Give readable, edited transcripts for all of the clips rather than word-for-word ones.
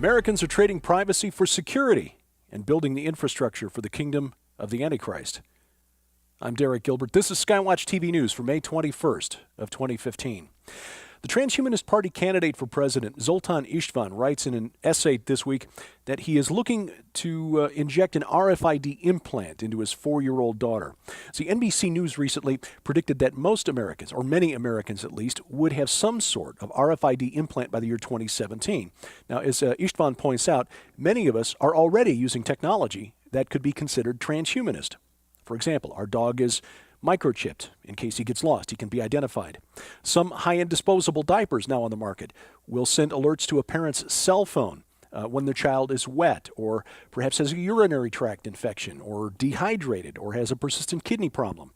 Americans are trading privacy for security and building the infrastructure for the kingdom of the Antichrist. I'm Derek Gilbert. This is Skywatch TV News for May 21st of 2015. The Transhumanist Party candidate for president, Zoltan Istvan, writes in an essay this week that he is looking to inject an RFID implant into his 4-year-old daughter. See, NBC News recently predicted that most Americans, or many Americans at least, would have some sort of RFID implant by the year 2017. Now, as Istvan points out, many of us are already using technology that could be considered transhumanist. For example, our dog is microchipped. In case he gets lost, he can be identified. Some high-end disposable diapers now on the market will send alerts to a parent's cell phone when their child is wet or perhaps has a urinary tract infection or dehydrated or has a persistent kidney problem.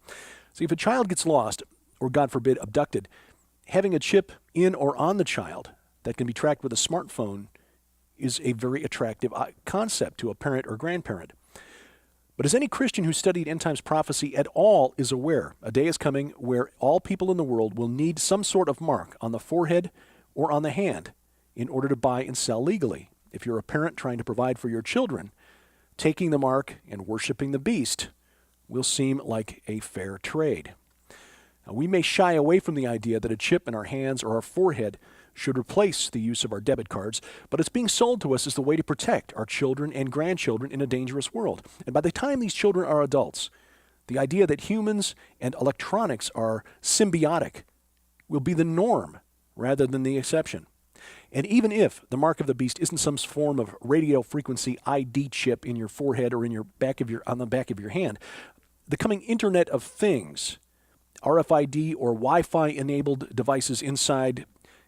See, if a child gets lost or, God forbid, abducted, having a chip in or on the child that can be tracked with a smartphone is a very attractive concept to a parent or grandparent. But as any Christian who studied end times prophecy at all is aware, a day is coming where all people in the world will need some sort of mark on the forehead or on the hand in order to buy and sell legally. If you're a parent trying to provide for your children, taking the mark and worshiping the beast will seem like a fair trade. Now, we may shy away from the idea that a chip in our hands or our forehead should replace the use of our debit cards, but it's being sold to us as the way to protect our children and grandchildren in a dangerous world. And by the time these children are adults, the idea that humans and electronics are symbiotic will be the norm rather than the exception. And even if the mark of the beast isn't some form of radio frequency ID chip in your forehead or in your on the back of your hand, the coming Internet of Things, RFID or Wi-Fi enabled devices inside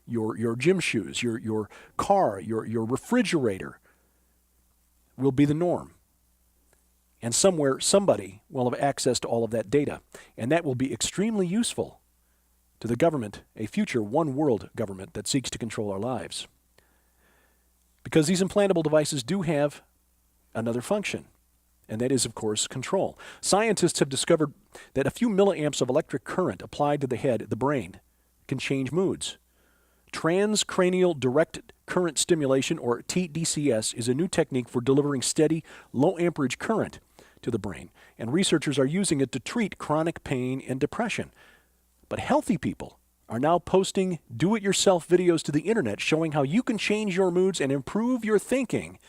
your gym shoes, your car, your refrigerator will be the norm. And somewhere, somebody will have access to all of that data. And that will be extremely useful to the government, a future one world government that seeks to control our lives. Because these implantable devices do have another function, and that is, of course, control. Scientists have discovered that a few milliamps of electric current applied to the head, the brain, can change moods. Transcranial direct current stimulation, or TDCS, is a new technique for delivering steady, low-amperage current to the brain, and researchers are using it to treat chronic pain and depression. But healthy people are now posting do-it-yourself videos to the internet showing how you can change your moods and improve your thinking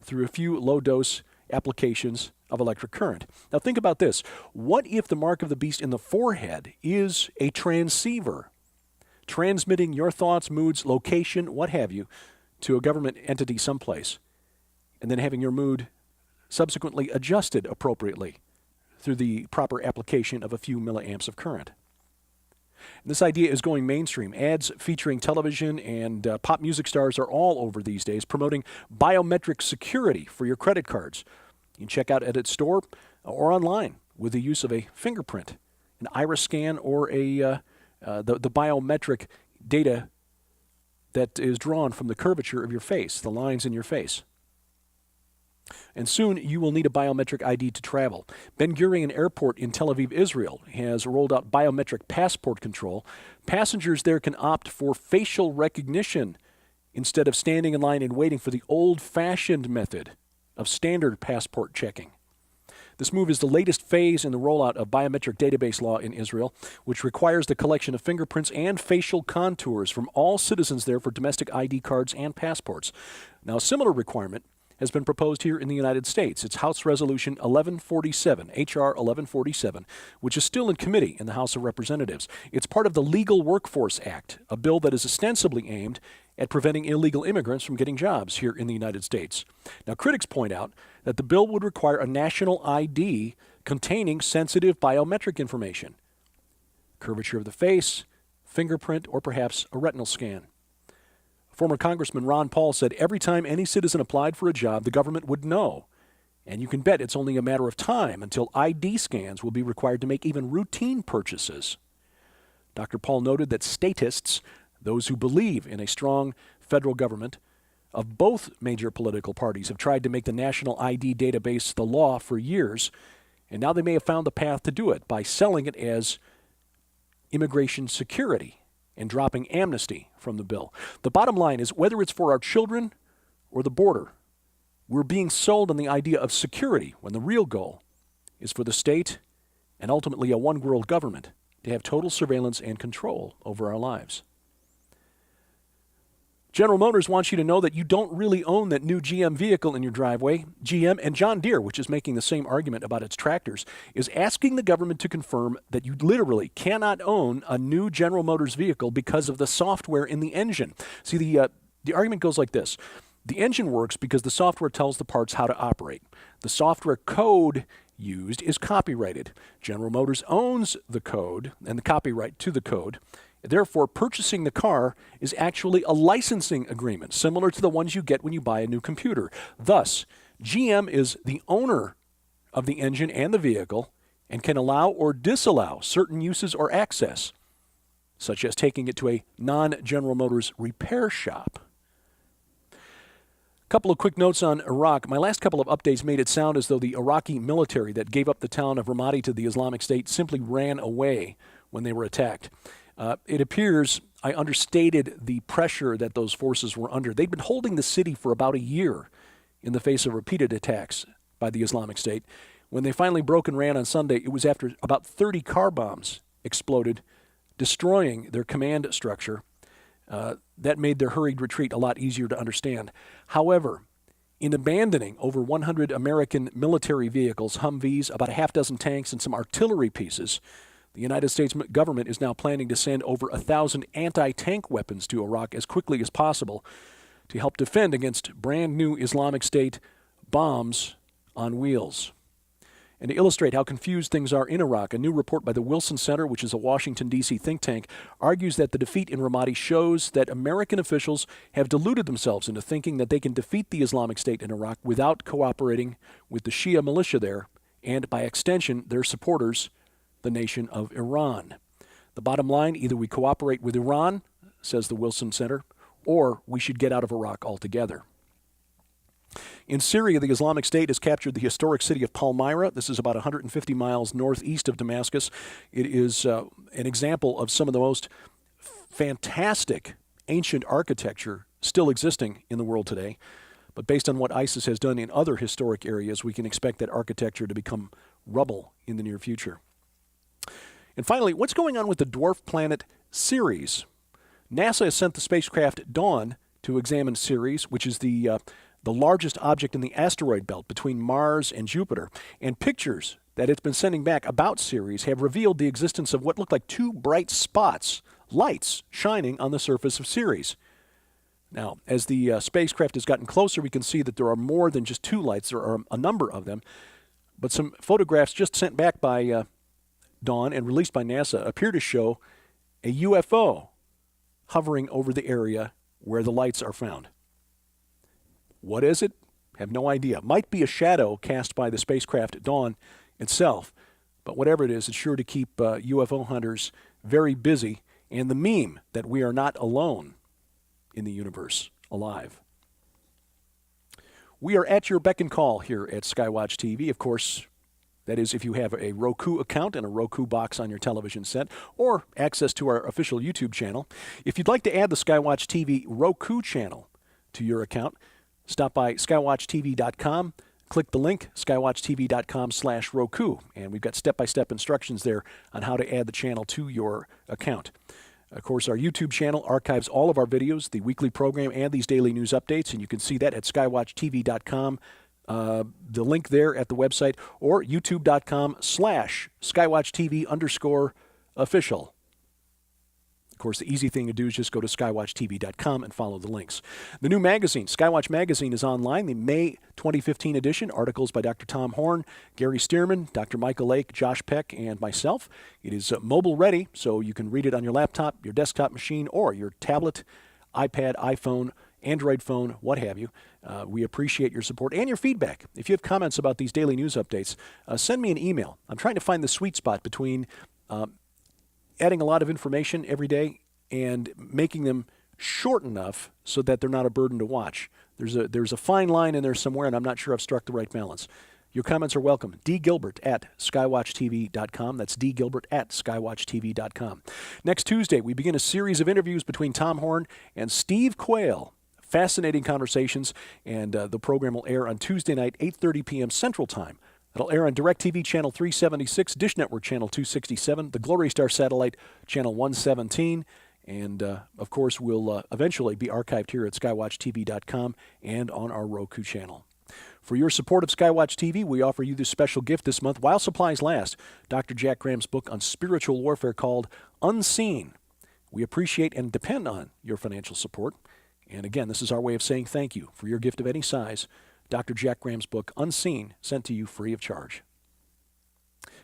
through a few low-dose applications of electric current. Now think about this. What if the mark of the beast in the forehead is a transceiver, transmitting your thoughts, moods, location, what have you, to a government entity someplace, and then having your mood subsequently adjusted appropriately through the proper application of a few milliamps of current? And this idea is going mainstream. Ads featuring television and pop music stars are all over these days, promoting biometric security for your credit cards. You can check out at its store or online with the use of a fingerprint, an iris scan, or the biometric data that is drawn from the curvature of your face, the lines in your face. And soon you will need a biometric ID to travel. Ben Gurion Airport in Tel Aviv, Israel, has rolled out biometric passport control. Passengers there can opt for facial recognition instead of standing in line and waiting for the old-fashioned method of standard passport checking. This move is the latest phase in the rollout of biometric database law in Israel, which requires the collection of fingerprints and facial contours from all citizens there for domestic ID cards and passports. Now, a similar requirement has been proposed here in the United States. It's House Resolution 1147, H.R. 1147, which is still in committee in the House of Representatives. It's part of the Legal Workforce Act, a bill that is ostensibly aimed at preventing illegal immigrants from getting jobs here in the United States. Now, critics point out that the bill would require a national ID containing sensitive biometric information, curvature of the face, fingerprint, or perhaps a retinal scan. Former Congressman Ron Paul said every time any citizen applied for a job, the government would know. And you can bet it's only a matter of time until ID scans will be required to make even routine purchases. Dr. Paul noted that statists, those who believe in a strong federal government, of both major political parties have tried to make the national ID database the law for years, and now they may have found the path to do it by selling it as immigration security and dropping amnesty from the bill. The bottom line is, whether it's for our children or the border. We're being sold on the idea of security when the real goal is for the state and ultimately a one-world government to have total surveillance and control over our lives. General Motors wants you to know that you don't really own that new GM vehicle in your driveway. GM and John Deere, which is making the same argument about its tractors, is asking the government to confirm that you literally cannot own a new General Motors vehicle because of the software in the engine. See, the argument goes like this. The engine works because the software tells the parts how to operate. The software code used is copyrighted. General Motors owns the code and the copyright to the code. Therefore, purchasing the car is actually a licensing agreement, similar to the ones you get when you buy a new computer. Thus, GM is the owner of the engine and the vehicle and can allow or disallow certain uses or access, such as taking it to a non-General Motors repair shop. Couple of quick notes on Iraq. My last couple of updates made it sound as though the Iraqi military that gave up the town of Ramadi to the Islamic State simply ran away when they were attacked. It appears I understated the pressure that those forces were under. They'd been holding the city for about a year in the face of repeated attacks by the Islamic State. When they finally broke and ran on Sunday, it was after about 30 car bombs exploded, destroying their command structure. That made their hurried retreat a lot easier to understand. However, in abandoning over 100 American military vehicles, Humvees, about a half dozen tanks, and some artillery pieces, the United States government is now planning to send over 1,000 anti-tank weapons to Iraq as quickly as possible to help defend against brand new Islamic State bombs on wheels. And to illustrate how confused things are in Iraq, a new report by the Wilson Center, which is a Washington, D.C. think tank, argues that the defeat in Ramadi shows that American officials have deluded themselves into thinking that they can defeat the Islamic State in Iraq without cooperating with the Shia militia there, and by extension, their supporters, the nation of Iran. The bottom line, either we cooperate with Iran, says the Wilson Center, or we should get out of Iraq altogether. In Syria, the Islamic State has captured the historic city of Palmyra. This is about 150 miles northeast of Damascus. It is an example of some of the most fantastic ancient architecture still existing in the world today. But based on what ISIS has done in other historic areas, we can expect that architecture to become rubble in the near future. And finally, what's going on with the dwarf planet Ceres? NASA has sent the spacecraft Dawn to examine Ceres, which is the largest object in the asteroid belt between Mars and Jupiter. And pictures that it's been sending back about Ceres have revealed the existence of what look like two bright spots, lights, shining on the surface of Ceres. Now, as the spacecraft has gotten closer, we can see that there are more than just two lights. There are a number of them. But some photographs just sent back by Dawn and released by NASA appear to show a UFO hovering over the area where the lights are found. What is it? Have no idea. Might be a shadow cast by the spacecraft Dawn itself, but whatever it is, it's sure to keep UFO hunters very busy, and the meme that we are not alone in the universe alive. We are at your beck and call here at Skywatch TV. Of course, that is if you have a Roku account and a Roku box on your television set, or access to our official YouTube channel. If you'd like to add the Skywatch TV Roku channel to your account, stop by skywatchtv.com, click the link, skywatchtv.com/Roku, and we've got step-by-step instructions there on how to add the channel to your account. Of course, our YouTube channel archives all of our videos, the weekly program, and these daily news updates, and you can see that at skywatchtv.com. The link there at the website, or youtube.com/skywatchtv_official. Of course, the easy thing to do is just go to skywatchtv.com and follow the links. The new magazine, Skywatch Magazine, is online. The May 2015 edition, articles by Dr. Tom Horn, Gary Stearman, Dr. Michael Lake, Josh Peck, and myself. It is mobile ready, so you can read it on your laptop, your desktop machine, or your tablet, iPad, iPhone, Android phone, what have you. We appreciate your support and your feedback. If you have comments about these daily news updates, send me an email. I'm trying to find the sweet spot between adding a lot of information every day and making them short enough so that they're not a burden to watch. There's a fine line in there somewhere, and I'm not sure I've struck the right balance. Your comments are welcome. dgilbert@skywatchtv.com. That's dgilbert@skywatchtv.com. Next Tuesday, we begin a series of interviews between Tom Horn and Steve Quayle, Fascinating conversations, and the program will air on Tuesday night, 8:30 p.m. Central Time. It'll air on DirecTV Channel 376, Dish Network Channel 267, the Glory Star Satellite Channel 117, and, of course, will eventually be archived here at skywatchtv.com and on our Roku channel. For your support of Skywatch TV, we offer you this special gift this month while supplies last, Dr. Jack Graham's book on spiritual warfare called Unseen. We appreciate and depend on your financial support. And again, this is our way of saying thank you for your gift of any size. Dr. Jack Graham's book, Unseen, sent to you free of charge.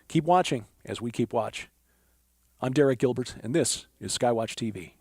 Keep watching as we keep watch. I'm Derek Gilbert, and this is Skywatch TV.